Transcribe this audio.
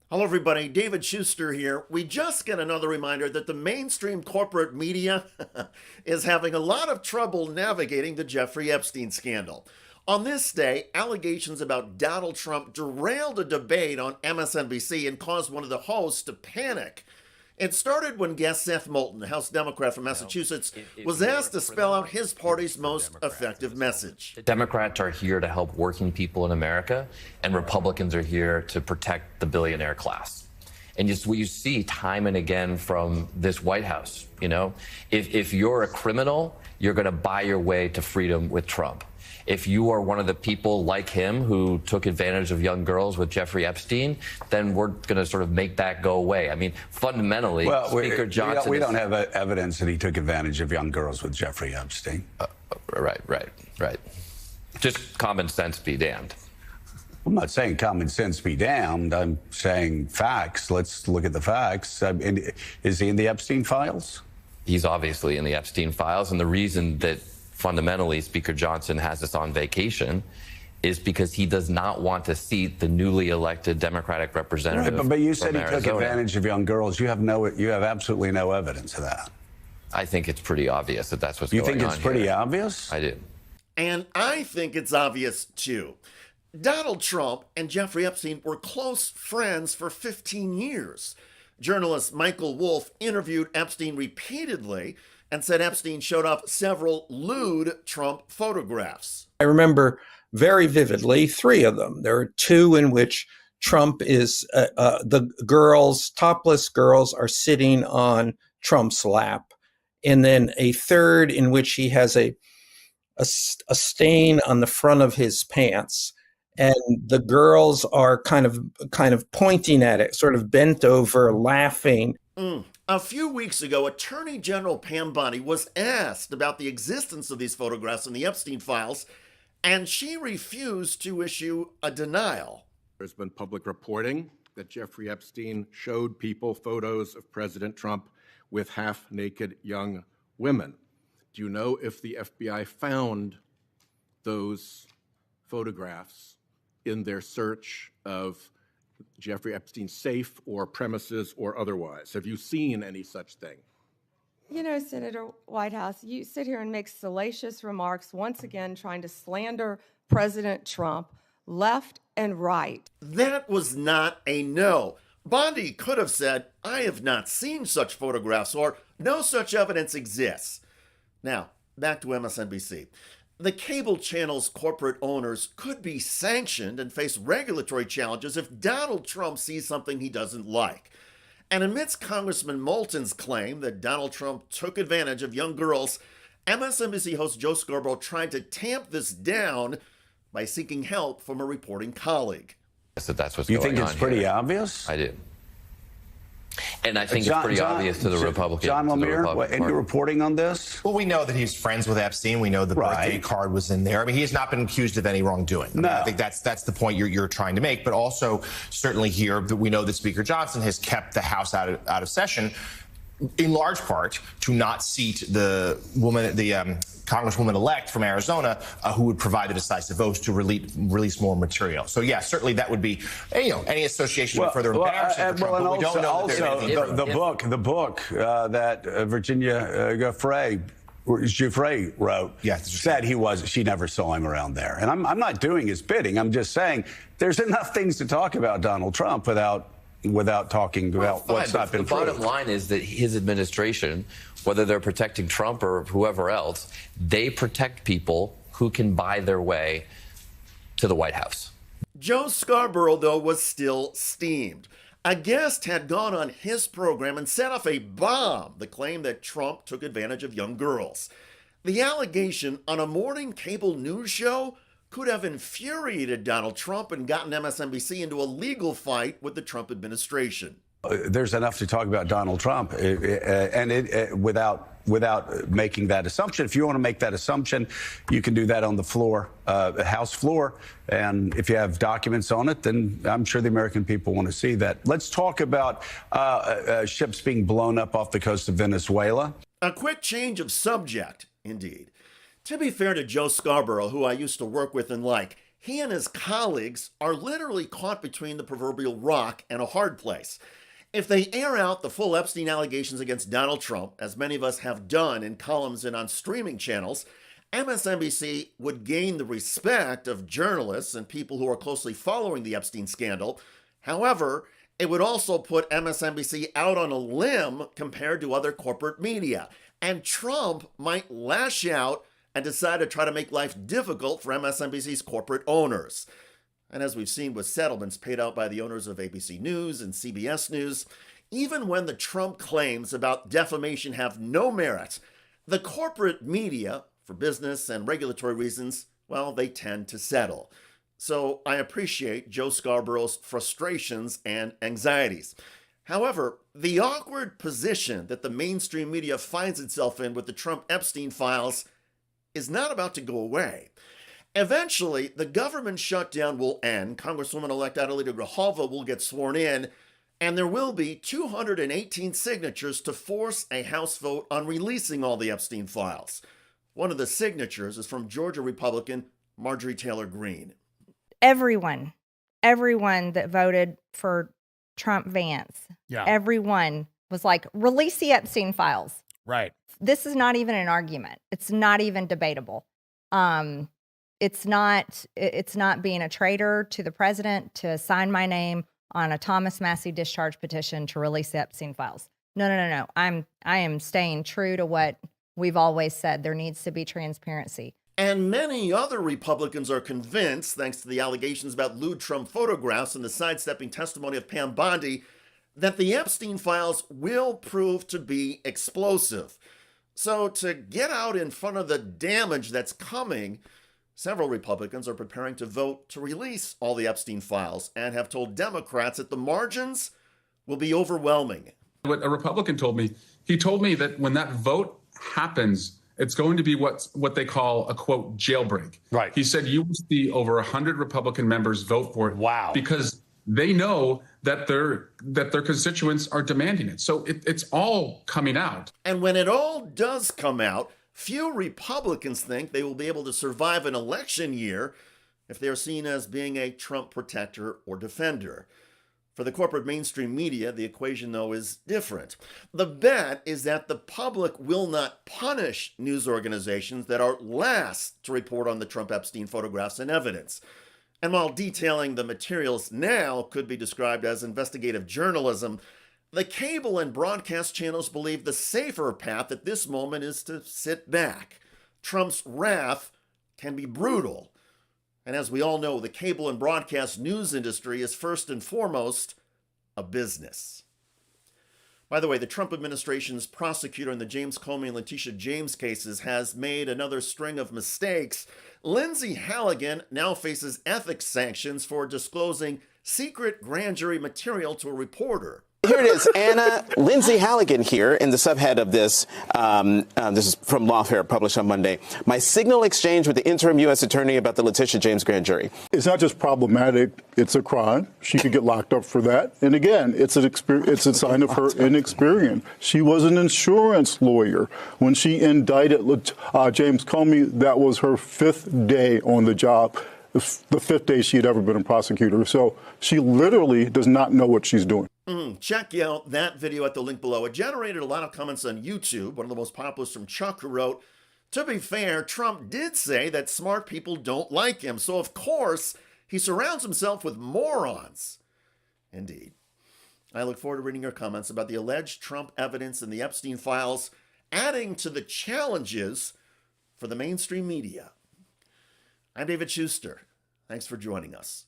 Hello, everybody. David Shuster here. We just get another reminder that the mainstream corporate media is having a lot of trouble navigating the Jeffrey Epstein scandal. On this day, allegations about Donald Trump derailed a debate on MSNBC and caused one of the hosts to panic. It started when guest Seth Moulton, the House Democrat from Massachusetts, was asked to spell out his party's most effective message. Democrats are here to help working people in America, and Republicans are here to protect the billionaire class. And just what you see time and again from this White House, if you're a criminal, you're going to buy your way to freedom with Trump. If you are one of the people like him who took advantage of young girls with Jeffrey Epstein, then we're going to sort of make that go away. I mean, fundamentally, Speaker Johnson... We don't have evidence that he took advantage of young girls with Jeffrey Epstein. Right. Just common sense be damned. I'm not saying common sense be damned. I'm saying facts. Let's look at the facts. Is he in the Epstein files? He's obviously in the Epstein files, and the reason that fundamentally Speaker Johnson has us on vacation is because he does not want to seat the newly elected Democratic representative. Right, but you said he Arizona. took advantage of young girls. You have absolutely no evidence of that. I think it's pretty obvious that that's what's going on. You think it's pretty obvious? I do. And I think it's obvious, too. Donald Trump and Jeffrey Epstein were close friends for 15 years. Journalist Michael Wolff interviewed Epstein repeatedly and said Epstein showed off several lewd Trump photographs. I remember very vividly 3 of them. There are 2 in which Trump is, the girls, topless girls, are sitting on Trump's lap. And then a 3rd in which he has a stain on the front of his pants. And the girls are kind of pointing at it, sort of bent over, laughing. A few weeks ago, Attorney General Pam Bondi was asked about the existence of these photographs in the Epstein files, and she refused to issue a denial. There's been public reporting that Jeffrey Epstein showed people photos of President Trump with half-naked young women. Do you know if the FBI found those photographs in their search of Jeffrey Epstein's safe or premises or otherwise? Have you seen any such thing? Senator Whitehouse, you sit here and make salacious remarks, once again trying to slander President Trump left and right. That was not a no. Bondi could have said, I have not seen such photographs, or no such evidence exists. Now, back to MSNBC. The cable channel's corporate owners could be sanctioned and face regulatory challenges if Donald Trump sees something he doesn't like. And amidst Congressman Moulton's claim that Donald Trump took advantage of young girls, MSNBC host Joe Scarborough tried to tamp this down by seeking help from a reporting colleague. That's what's you going on. You think it's pretty here. obvious? I do. And I think it's pretty obvious to the Republicans. John Lemire, any reporting on this? Well, we know that he's friends with Epstein. We know the birthday card was in there. I mean, he has not been accused of any wrongdoing. No. I think that's the point you're trying to make. But also, certainly here, that we know that Speaker Johnson has kept the House out of session, in large part to not seat the woman, the Congresswoman-elect from Arizona, who would provide the decisive votes to release more material. So, yeah, certainly that would be, any association with further embarrassment for Trump. And we don't know also the book that Virginia Giuffre wrote said she never saw him around there. And I'm not doing his bidding. I'm just saying there's enough things to talk about Donald Trump without talking about what's not been proved. The bottom line is that his administration, whether they're protecting Trump or whoever else, they protect people who can buy their way to the White House. Joe Scarborough, though, was still steamed. A guest had gone on his program and set off a bomb, the claim that Trump took advantage of young girls. The allegation on a morning cable news show could have infuriated Donald Trump and gotten MSNBC into a legal fight with the Trump administration. There's enough to talk about Donald Trump without making that assumption. If you want to make that assumption, you can do that on the floor, House floor. And if you have documents on it, then I'm sure the American people want to see that. Let's talk about ships being blown up off the coast of Venezuela. A quick change of subject, indeed. To be fair to Joe Scarborough, who I used to work with and like, he and his colleagues are literally caught between the proverbial rock and a hard place. If they air out the full Epstein allegations against Donald Trump, as many of us have done in columns and on streaming channels, MSNBC would gain the respect of journalists and people who are closely following the Epstein scandal. However, it would also put MSNBC out on a limb compared to other corporate media. And Trump might lash out and decide to try to make life difficult for MSNBC's corporate owners. And as we've seen with settlements paid out by the owners of ABC News and CBS News, even when the Trump claims about defamation have no merit, the corporate media, for business and regulatory reasons, well, they tend to settle. So I appreciate Joe Scarborough's frustrations and anxieties. However, the awkward position that the mainstream media finds itself in with the Trump-Epstein files is not about to go away. Eventually, the government shutdown will end, Congresswoman-elect Adelita Grijalva will get sworn in, and there will be 218 signatures to force a House vote on releasing all the Epstein files. One of the signatures is from Georgia Republican Marjorie Taylor Greene. Everyone that voted for Trump Vance, everyone was like, release the Epstein files. Right. This is not even an argument. It's not even debatable. It's not being a traitor to the president to sign my name on a Thomas Massie discharge petition to release the Epstein files. No. I am staying true to what we've always said. There needs to be transparency. And many other Republicans are convinced, thanks to the allegations about lewd Trump photographs and the sidestepping testimony of Pam Bondi, that the Epstein files will prove to be explosive. So to get out in front of the damage that's coming, several Republicans are preparing to vote to release all the Epstein files and have told Democrats that the margins will be overwhelming. What a Republican told me, he told me that when that vote happens, it's going to be what they call a, quote, jailbreak. Right. He said you will see over 100 Republican members vote for it. Wow. Because they know that their constituents are demanding it. So it's all coming out. And when it all does come out, few Republicans think they will be able to survive an election year if they are seen as being a Trump protector or defender. For the corporate mainstream media, the equation, though, is different. The bet is that the public will not punish news organizations that are last to report on the Trump-Epstein photographs and evidence. And while detailing the materials now could be described as investigative journalism, the cable and broadcast channels believe the safer path at this moment is to sit back. Trump's wrath can be brutal. And as we all know, the cable and broadcast news industry is first and foremost a business. By the way, the Trump administration's prosecutor in the James Comey and Letitia James cases has made another string of mistakes. Lindsay Halligan now faces ethics sanctions for disclosing secret grand jury material to a reporter. Here it is, Anna. Lindsay Halligan here in the subhead of this. This is from Lawfare, published on Monday. My signal exchange with the interim U.S. attorney about the Letitia James grand jury. It's not just problematic, it's a crime. She could get locked up for that. And again, it's a sign of her inexperience. She was an insurance lawyer. When she indicted James Comey, that was her 5th day on the job. The 5th day she had ever been a prosecutor. So she literally does not know what she's doing. Check out that video at the link below. It generated a lot of comments on YouTube. One of the most popular was from Chuck, who wrote, to be fair, Trump did say that smart people don't like him. So, of course, he surrounds himself with morons. Indeed. I look forward to reading your comments about the alleged Trump evidence in the Epstein files, adding to the challenges for the mainstream media. I'm David Shuster. Thanks for joining us.